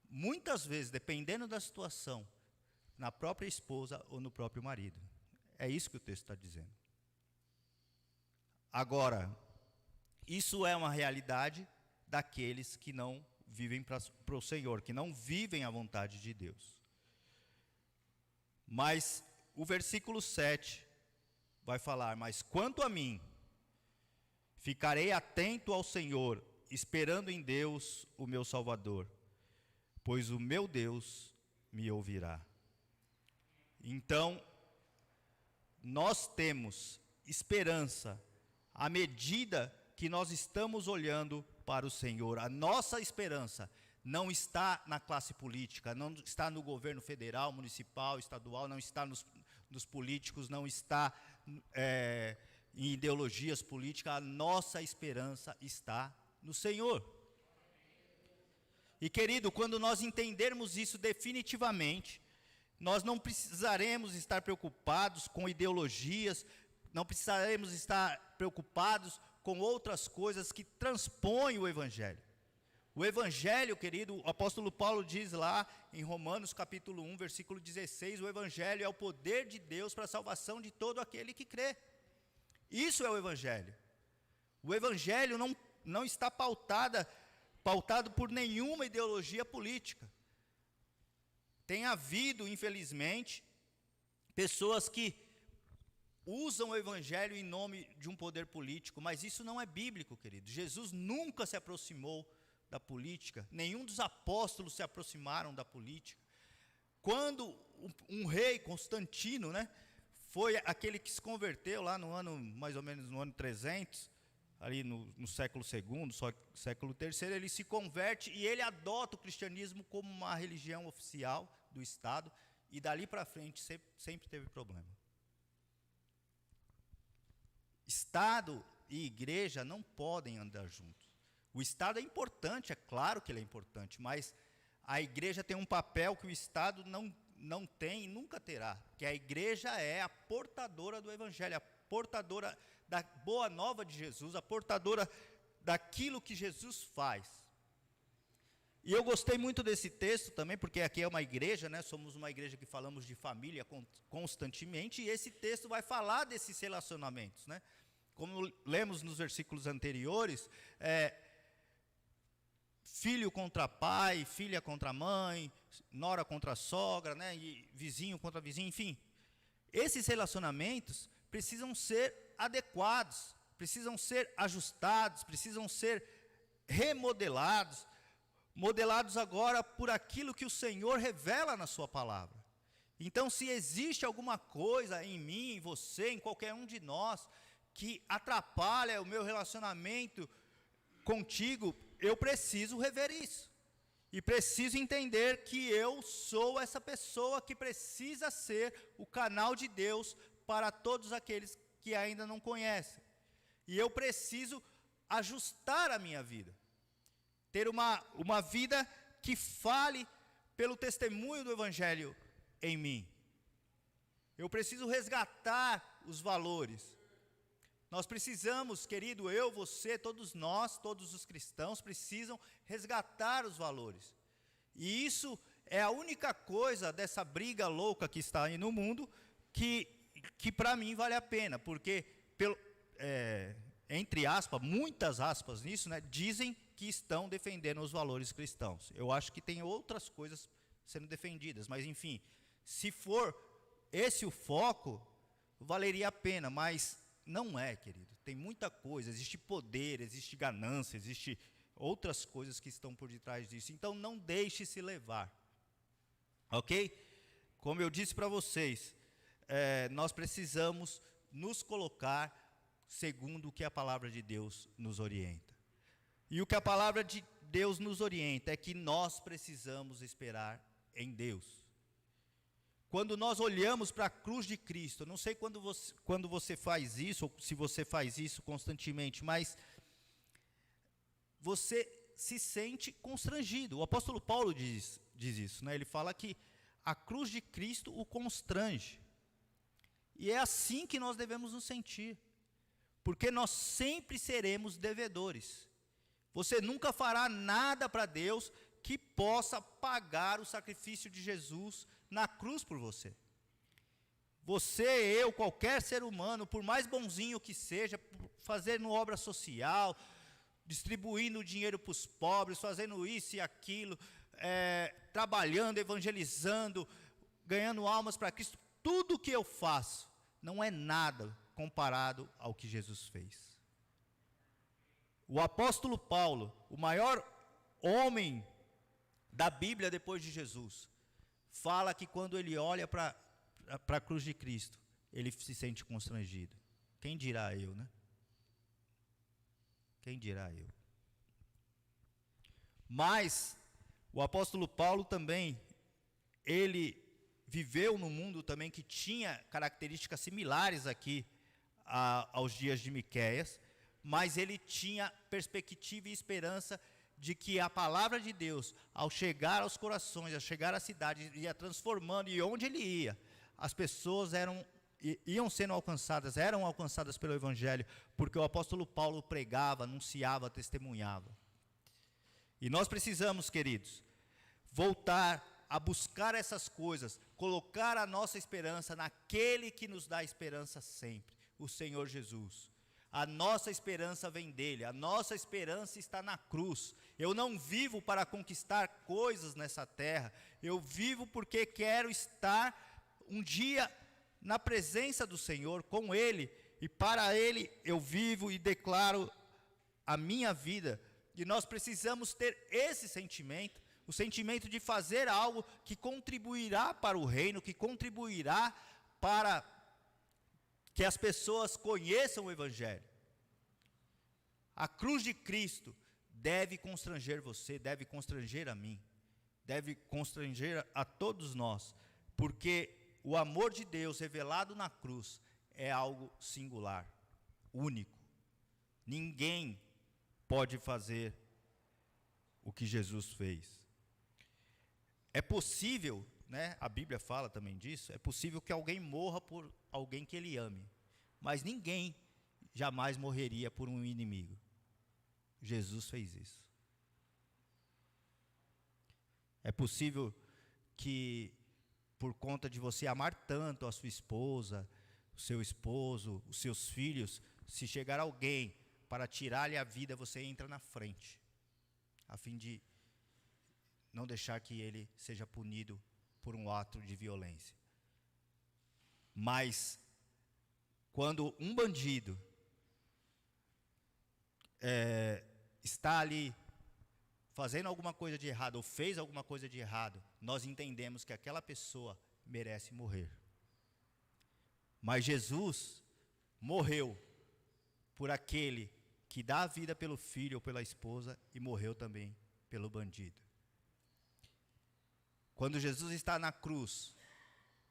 muitas vezes, dependendo da situação, na própria esposa ou no próprio marido. É isso que o texto está dizendo. Agora, isso é uma realidade daqueles que não vivem para o Senhor, que não vivem a vontade de Deus. Mas o versículo 7 vai falar: mas quanto a mim, ficarei atento ao Senhor, esperando em Deus, o meu Salvador, pois o meu Deus me ouvirá. Então, nós temos esperança à medida que nós estamos olhando para o Senhor. A nossa esperança não está na classe política, não está no governo federal, municipal, estadual, não está nos políticos, não está em ideologias políticas. A nossa esperança está no Senhor. E, querido, quando nós entendermos isso definitivamente, nós não precisaremos estar preocupados com ideologias, não precisaremos estar preocupados com outras coisas que transpõem o Evangelho. O Evangelho, querido, o apóstolo Paulo diz lá em Romanos capítulo 1, versículo 16, o Evangelho é o poder de Deus para a salvação de todo aquele que crê. Isso é o Evangelho. O Evangelho não está pautado por nenhuma ideologia política. Tem havido, infelizmente, pessoas que usam o Evangelho em nome de um poder político, mas isso não é bíblico, querido. Jesus nunca se aproximou da política, nenhum dos apóstolos se aproximaram da política. Quando um rei, Constantino, né, foi aquele que se converteu lá no ano, mais ou menos no ano 300, ali no século II, século III, ele se converte e ele adota o cristianismo como uma religião oficial do Estado, e dali para frente sempre teve problema. Estado e igreja não podem andar juntos. O Estado é importante, é claro que ele é importante, mas a igreja tem um papel que o Estado não tem e nunca terá, que a igreja é a portadora do Evangelho, a portadora da boa nova de Jesus, a portadora daquilo que Jesus faz. E eu gostei muito desse texto também, porque aqui é uma igreja, né? Somos uma igreja que falamos de família constantemente, e esse texto vai falar desses relacionamentos, né? Como lemos nos versículos anteriores, filho contra pai, filha contra mãe, nora contra sogra, né? E vizinho contra vizinho, enfim. Esses relacionamentos precisam ser adequados, precisam ser ajustados, precisam ser remodelados, modelados agora por aquilo que o Senhor revela na sua palavra. Então, se existe alguma coisa em mim, em você, em qualquer um de nós, que atrapalha o meu relacionamento contigo, eu preciso rever isso. E preciso entender que eu sou essa pessoa que precisa ser o canal de Deus para todos aqueles que ainda não conhecem. E eu preciso ajustar a minha vida. Ter uma vida que fale pelo testemunho do Evangelho em mim. Eu preciso resgatar os valores. Nós precisamos, querido, eu, você, todos nós, todos os cristãos, precisam resgatar os valores. E isso é a única coisa dessa briga louca que está aí no mundo, que para mim vale a pena, porque, entre aspas, muitas aspas nisso, né, dizem que estão defendendo os valores cristãos. Eu acho que tem outras coisas sendo defendidas, mas enfim, se for esse o foco, valeria a pena, mas não é, querido. Tem muita coisa, existe poder, existe ganância, existe outras coisas que estão por detrás disso. Então não deixe se levar, ok? Como eu disse para vocês, nós precisamos nos colocar segundo o que a palavra de Deus nos orienta. E o que a palavra de Deus nos orienta é que nós precisamos esperar em Deus. Quando nós olhamos para a cruz de Cristo, eu não sei quando você faz isso, ou se você faz isso constantemente, mas você se sente constrangido. O apóstolo Paulo diz isso, né? Ele fala que a cruz de Cristo o constrange. E é assim que nós devemos nos sentir, porque nós sempre seremos devedores. Você nunca fará nada para Deus que possa pagar o sacrifício de Jesus na cruz por você. Você, eu, qualquer ser humano, por mais bonzinho que seja, fazendo obra social, distribuindo dinheiro para os pobres, fazendo isso e aquilo, trabalhando, evangelizando, ganhando almas para Cristo, tudo que eu faço não é nada comparado ao que Jesus fez. O apóstolo Paulo, o maior homem da Bíblia depois de Jesus, fala que quando ele olha para a cruz de Cristo, ele se sente constrangido. Quem dirá eu, né? Quem dirá eu? Mas o apóstolo Paulo também, ele viveu num mundo também que tinha características similares aqui aos dias de Miqueias, mas ele tinha perspectiva e esperança de que a palavra de Deus, ao chegar aos corações, ao chegar à cidade, ia transformando, e onde ele ia, as pessoas iam sendo alcançadas, eram alcançadas pelo Evangelho, porque o apóstolo Paulo pregava, anunciava, testemunhava. E nós precisamos, queridos, voltar a buscar essas coisas, colocar a nossa esperança naquele que nos dá esperança sempre, o Senhor Jesus. A nossa esperança vem dele, a nossa esperança está na cruz. Eu não vivo para conquistar coisas nessa terra, eu vivo porque quero estar um dia na presença do Senhor, com ele, e para ele eu vivo e declaro a minha vida. E nós precisamos ter esse sentimento, o sentimento de fazer algo que contribuirá para o reino, que contribuirá para que as pessoas conheçam o Evangelho. A cruz de Cristo deve constranger você, deve constranger a mim, deve constranger a todos nós, porque o amor de Deus revelado na cruz é algo singular, único. Ninguém pode fazer o que Jesus fez. É possível, né, a Bíblia fala também disso, é possível que alguém morra por alguém que ele ame, mas ninguém jamais morreria por um inimigo. Jesus fez isso. É possível que, por conta de você amar tanto a sua esposa, o seu esposo, os seus filhos, se chegar alguém para tirar-lhe a vida, você entra na frente, a fim de não deixar que ele seja punido por um ato de violência. Mas, quando um bandido está ali fazendo alguma coisa de errado, ou fez alguma coisa de errado, nós entendemos que aquela pessoa merece morrer. Mas Jesus morreu por aquele que dá a vida pelo filho ou pela esposa, e morreu também pelo bandido. Quando Jesus está na cruz,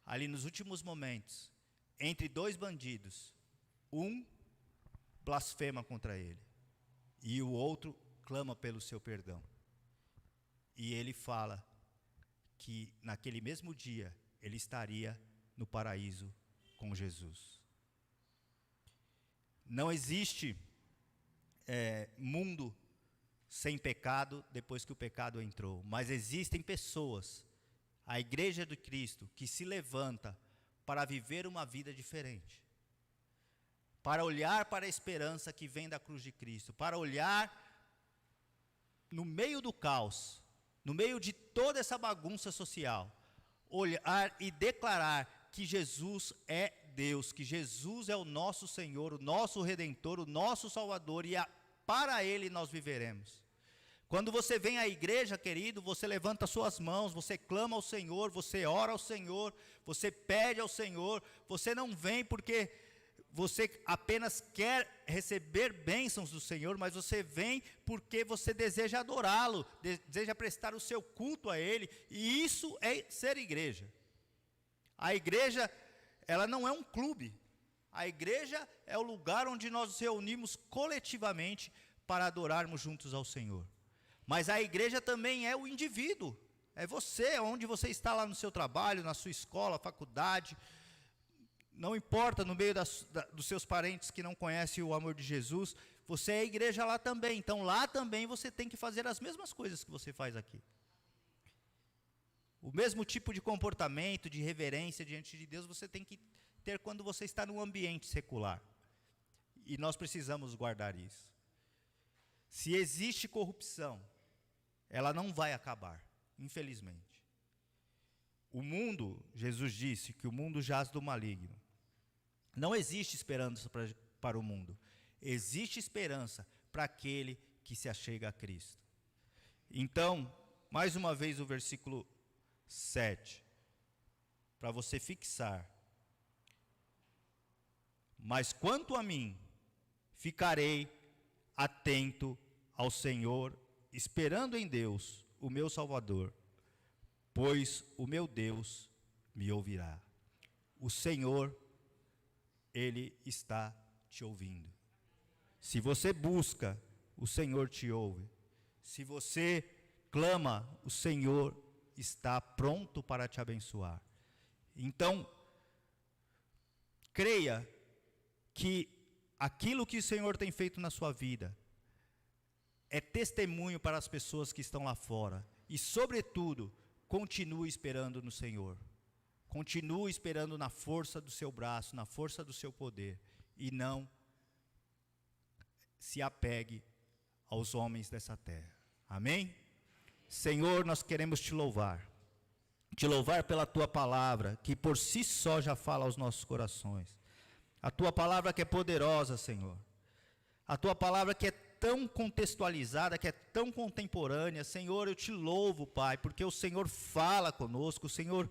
ali nos últimos momentos, entre dois bandidos, um blasfema contra ele, e o outro clama pelo seu perdão. E ele fala que naquele mesmo dia ele estaria no paraíso com Jesus. Não existe mundo sem pecado depois que o pecado entrou, mas existem pessoas, a Igreja de Cristo, que se levanta para viver uma vida diferente, para olhar para a esperança que vem da cruz de Cristo, para olhar no meio do caos, no meio de toda essa bagunça social, olhar e declarar que Jesus é Deus, que Jesus é o nosso Senhor, o nosso Redentor, o nosso Salvador, e para Ele nós viveremos. Quando você vem à igreja, querido, você levanta suas mãos, você clama ao Senhor, você ora ao Senhor, você pede ao Senhor, você não vem porque você apenas quer receber bênçãos do Senhor, mas você vem porque você deseja adorá-lo, deseja prestar o seu culto a Ele, e isso é ser igreja. A igreja, ela não é um clube, a igreja é o lugar onde nós nos reunimos coletivamente para adorarmos juntos ao Senhor. Mas a igreja também é o indivíduo, é você, onde você está lá no seu trabalho, na sua escola, faculdade, não importa, no meio dos seus parentes que não conhecem o amor de Jesus, você é igreja lá também, então lá também você tem que fazer as mesmas coisas que você faz aqui. O mesmo tipo de comportamento, de reverência diante de Deus, você tem que ter quando você está num ambiente secular, e nós precisamos guardar isso. Se existe corrupção, ela não vai acabar, infelizmente. O mundo, Jesus disse que o mundo jaz do maligno. Não existe esperança para o mundo. Existe esperança para aquele que se achega a Cristo. Então, mais uma vez o versículo 7, para você fixar. Mas quanto a mim, ficarei atento ao Senhor, esperando em Deus, o meu Salvador, pois o meu Deus me ouvirá. O Senhor, Ele está te ouvindo. Se você busca, o Senhor te ouve. Se você clama, o Senhor está pronto para te abençoar. Então, creia que aquilo que o Senhor tem feito na sua vida é testemunho para as pessoas que estão lá fora. E, sobretudo, continue esperando no Senhor. Continue esperando na força do seu braço, na força do seu poder. E não se apegue aos homens dessa terra. Amém? Senhor, nós queremos te louvar. Te louvar pela tua palavra, que por si só já fala aos nossos corações. A tua palavra que é poderosa, Senhor. A tua palavra que é tão contextualizada, que é tão contemporânea. Senhor, eu te louvo, Pai, porque o Senhor fala conosco, o Senhor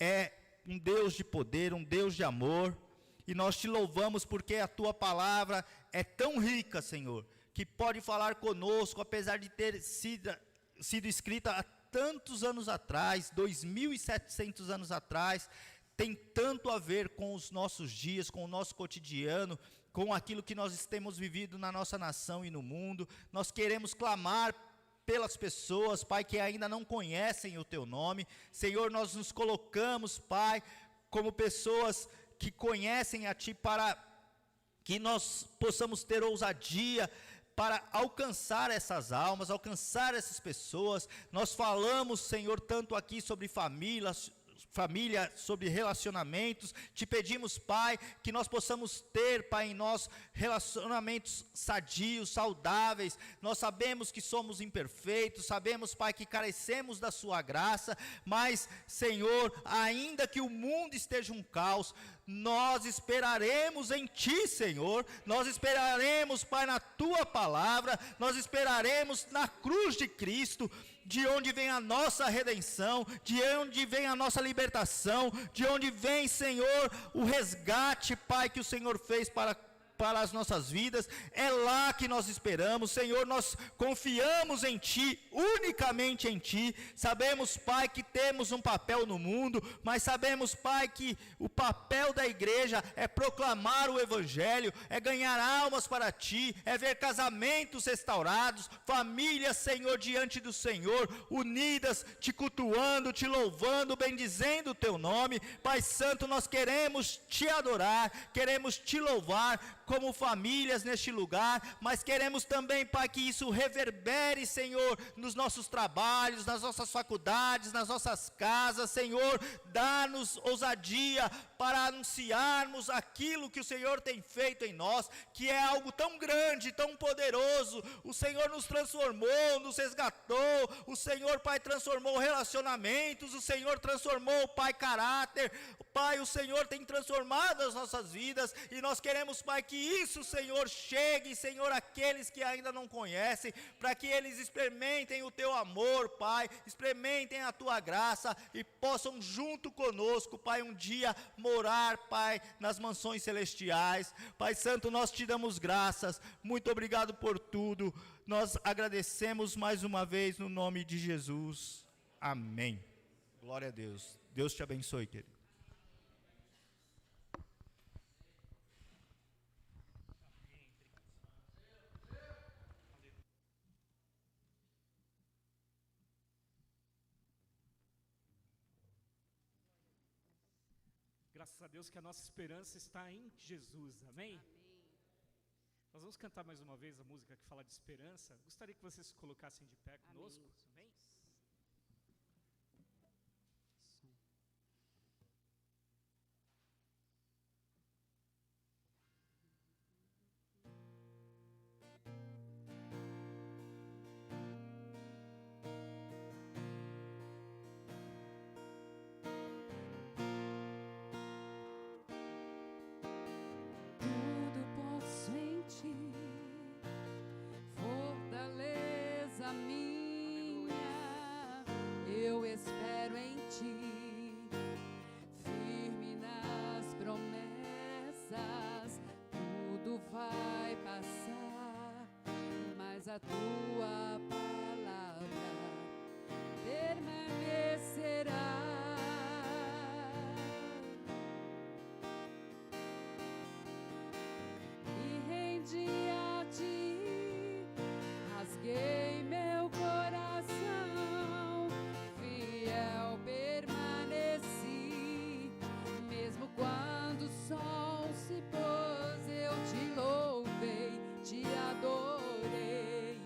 é um Deus de poder, um Deus de amor, e nós te louvamos porque a tua palavra é tão rica, Senhor, que pode falar conosco, apesar de ter sido escrita há tantos anos atrás, 2.700 anos atrás, tem tanto a ver com os nossos dias, com o nosso cotidiano, com aquilo que nós temos vivido na nossa nação e no mundo. Nós queremos clamar pelas pessoas, Pai, que ainda não conhecem o Teu nome. Senhor, nós nos colocamos, Pai, como pessoas que conhecem a Ti, para que nós possamos ter ousadia para alcançar essas almas, alcançar essas pessoas. Nós falamos, Senhor, tanto aqui sobre família, sobre relacionamentos. Te pedimos, Pai, que nós possamos ter, Pai, em nós relacionamentos sadios, saudáveis. Nós sabemos que somos imperfeitos, sabemos, Pai, que carecemos da sua graça, mas, Senhor, ainda que o mundo esteja um caos, nós esperaremos em Ti, Senhor. Nós esperaremos, Pai, na Tua palavra. Nós esperaremos na cruz de Cristo, de onde vem a nossa redenção, de onde vem a nossa libertação, de onde vem, Senhor, o resgate, Pai, que o Senhor fez para as nossas vidas. É lá que nós esperamos, Senhor. Nós confiamos em Ti, unicamente em Ti. Sabemos, Pai, que temos um papel no mundo, mas sabemos, Pai, que o papel da igreja é proclamar o Evangelho, é ganhar almas para Ti, é ver casamentos restaurados, famílias, Senhor, diante do Senhor, unidas, Te cultuando, Te louvando, bendizendo o Teu nome. Pai Santo, nós queremos Te adorar, queremos Te louvar, como famílias neste lugar, mas queremos também, Pai, que isso reverbere, Senhor, nos nossos trabalhos, nas nossas faculdades, nas nossas casas, Senhor, dá-nos ousadia para anunciarmos aquilo que o Senhor tem feito em nós, que é algo tão grande, tão poderoso. O Senhor nos transformou, nos resgatou, o Senhor, Pai, transformou relacionamentos, o Senhor transformou, Pai, caráter, Pai, o Senhor tem transformado as nossas vidas, e nós queremos, Pai, que isso, Senhor, chegue, Senhor, àqueles que ainda não conhecem, para que eles experimentem o Teu amor, Pai, experimentem a Tua graça, e possam junto conosco, Pai, um dia morar, Pai, nas mansões celestiais. Pai Santo, nós Te damos graças, muito obrigado por tudo, nós agradecemos mais uma vez no nome de Jesus, amém. Glória a Deus, Deus te abençoe, querido. Graças a Deus que a nossa esperança está em Jesus, amém? Amém. Nós vamos cantar mais uma vez a música que fala de esperança. Gostaria que vocês se colocassem de pé conosco, amém? Tudo posso em Ti, fortaleza minha, eu espero em Ti, firme nas promessas, tudo vai passar, mas a Tua palavra permanecerá. A Ti, rasguei meu coração, fiel permaneci, mesmo quando o sol se pôs, eu Te louvei, Te adorei,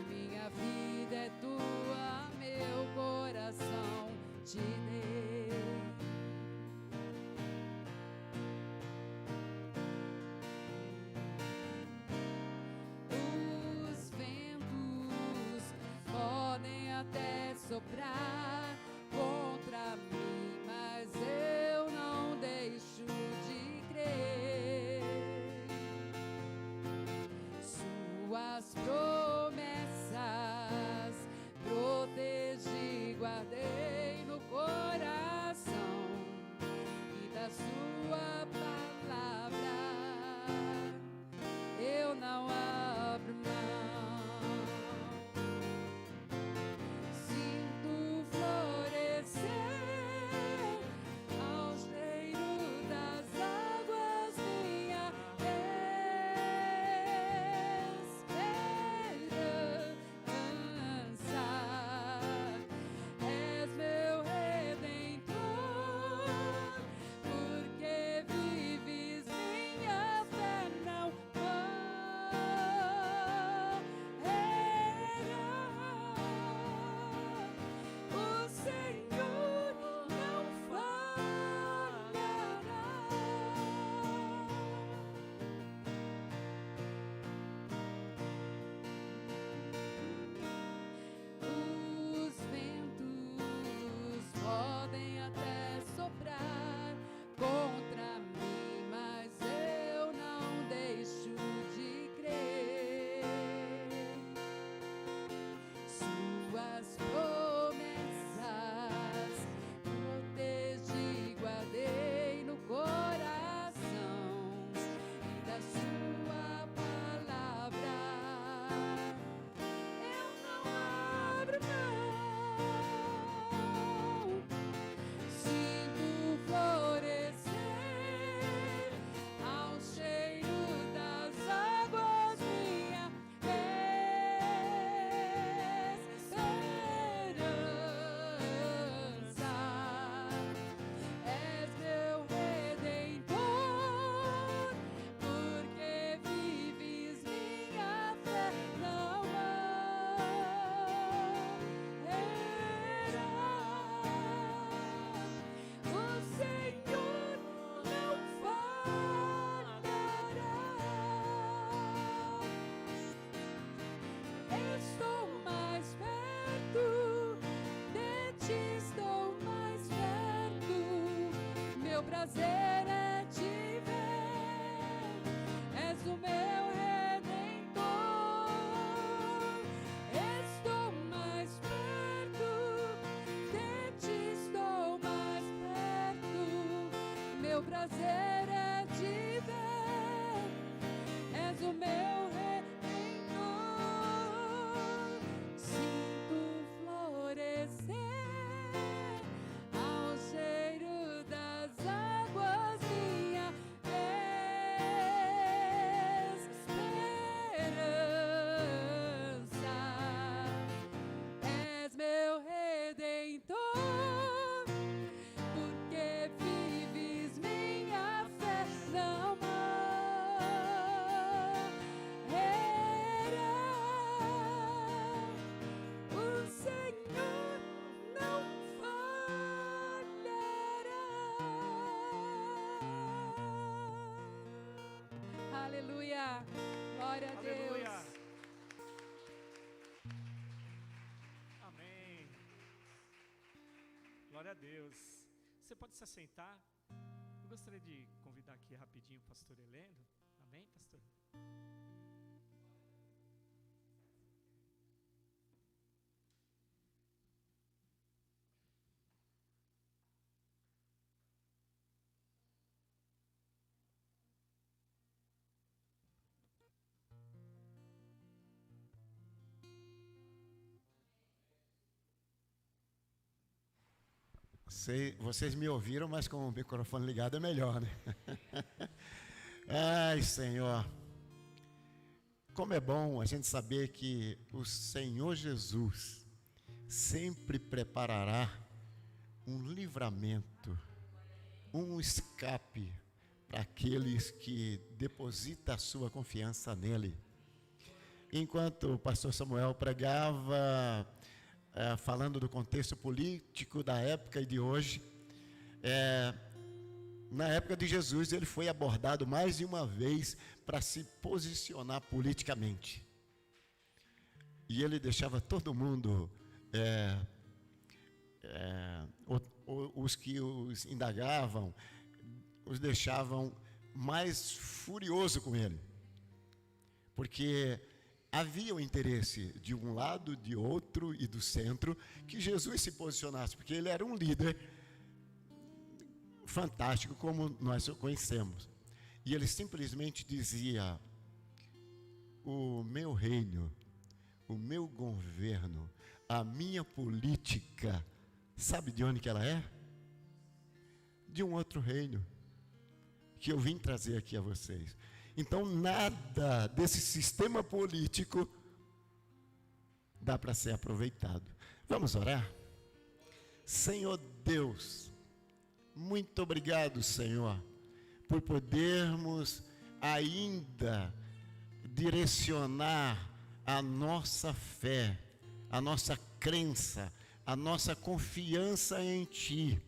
minha vida é Tua, meu coração Te dei. Até soprar contra mim, mas eu não deixo de crer. Suas promessas protegi, guardei no coração, e da Sua palavra eu não abro mão. Sinto Meu prazer é te ver, és o meu Redentor. Estou mais perto de ti, estou mais perto. Meu prazer é te ver, és o meu Redentor. Sinto florescer ao cheiro das águas minha esperança. És meu Redentor, porque vives minha fé não morrerá. O Senhor não falhará. Aleluia, glória a Aleluia. Deus. Amém. Glória a Deus. Você pode se assentar. Eu gostaria de convidar aqui rapidinho o pastor Heleno. Amém, pastor? Vocês me ouviram, mas com o microfone ligado é melhor, né? Ai, Senhor, como é bom a gente saber que o Senhor Jesus sempre preparará um livramento, um escape para aqueles que depositam a sua confiança nele. Enquanto o pastor Samuel pregava, falando do contexto político da época e de hoje, na época de Jesus ele foi abordado mais de uma vez para se posicionar politicamente. E ele deixava todo mundo, os que os indagavam, os deixavam mais furioso com ele. Porque havia o interesse de um lado, de outro e do centro que Jesus se posicionasse, porque ele era um líder fantástico como nós o conhecemos. E ele simplesmente dizia: o meu reino, o meu governo, a minha política, sabe de onde que ela é? De um outro reino que eu vim trazer aqui a vocês. Então, nada desse sistema político dá para ser aproveitado. Vamos orar? Senhor Deus, muito obrigado, Senhor, por podermos ainda direcionar a nossa fé, a nossa crença, a nossa confiança em Ti.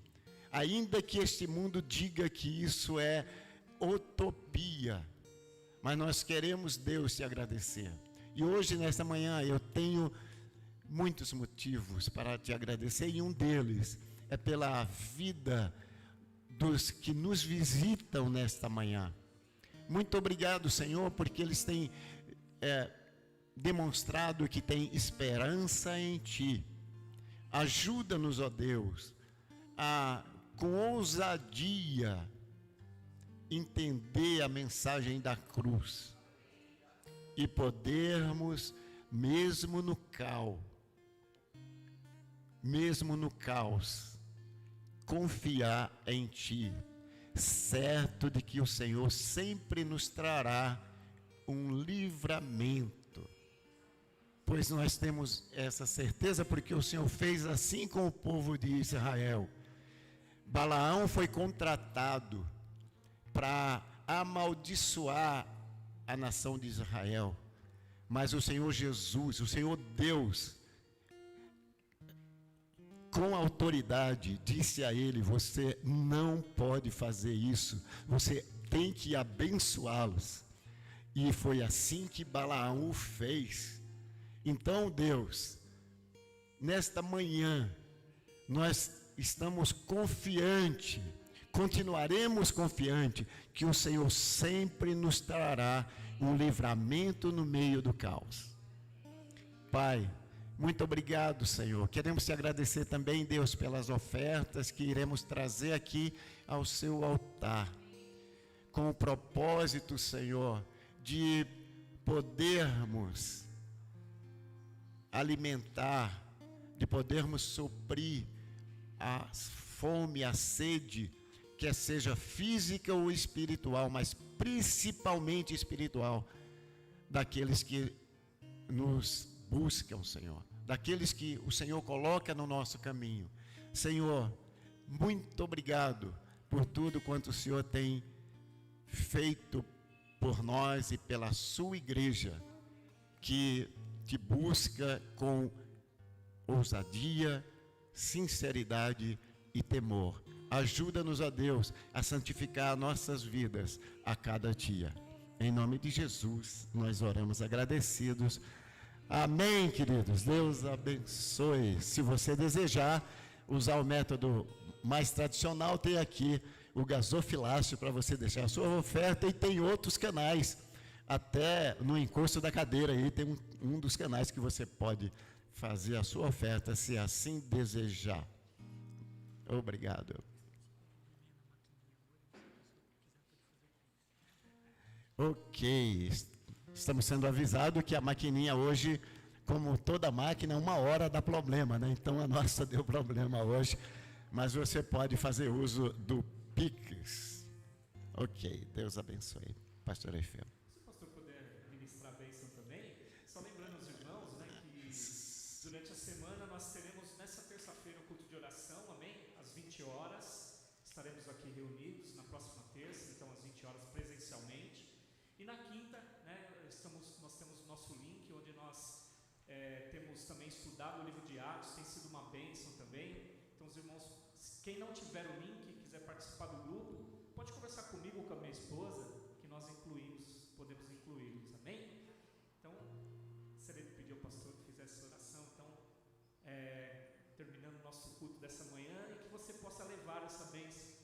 Ainda que este mundo diga que isso é utopia, mas nós queremos, Deus, te agradecer. E hoje, nesta manhã, eu tenho muitos motivos para te agradecer, e um deles é pela vida dos que nos visitam nesta manhã. Muito obrigado, Senhor, porque eles têm demonstrado que têm esperança em Ti. Ajuda-nos, ó Deus, a, com ousadia, entender a mensagem da cruz e podermos, mesmo no caos, confiar em Ti, certo de que o Senhor sempre nos trará um livramento, pois nós temos essa certeza, porque o Senhor fez assim com o povo de Israel. Balaão foi contratado para amaldiçoar a nação de Israel, mas o Senhor Jesus, o Senhor Deus, com autoridade, disse a ele: você não pode fazer isso, você tem que abençoá-los. E foi assim que Balaão o fez. Então, Deus, nesta manhã, nós estamos confiantes, continuaremos confiante que o Senhor sempre nos trará um livramento no meio do caos. Pai, muito obrigado, Senhor. Queremos te agradecer também, Deus, pelas ofertas que iremos trazer aqui ao seu altar, com o propósito, Senhor, de podermos alimentar, de podermos suprir a fome, a sede, quer seja física ou espiritual, mas principalmente espiritual, daqueles que nos buscam, Senhor, daqueles que o Senhor coloca no nosso caminho. Senhor, muito obrigado por tudo quanto o Senhor tem feito por nós e pela sua igreja, que te busca com ousadia, sinceridade e temor. Ajuda-nos, ó Deus, a santificar nossas vidas a cada dia. Em nome de Jesus, nós oramos agradecidos. Amém, queridos. Deus abençoe. Se você desejar usar o método mais tradicional, tem aqui o gasofilácio para você deixar a sua oferta, e tem outros canais. Até no encosto da cadeira aí tem um dos canais que você pode fazer a sua oferta, se assim desejar. Obrigado. Ok, estamos sendo avisados que a maquininha hoje, como toda máquina, 1 hora dá problema, né? Então a nossa deu problema hoje, mas você pode fazer uso do Pix. Ok, Deus abençoe. Pastor Efel. Se o pastor puder ministrar a bênção também, só lembrando os irmãos, né, que durante a semana nós teremos nessa terça-feira um culto de oração, amém? Às 20 horas, estaremos aqui reunidos na próxima terça, então às 20 horas presencialmente. E na quinta, né, nós temos o nosso link, onde nós temos também estudado o livro de Atos, tem sido uma bênção também. Então os irmãos, quem não tiver o link e quiser participar do grupo, pode conversar comigo ou com a minha esposa, que nós podemos incluí-los, amém? Então, Sereno pediu ao pastor que fizesse essa oração, então, terminando o nosso culto dessa manhã, e que você possa levar essa bênção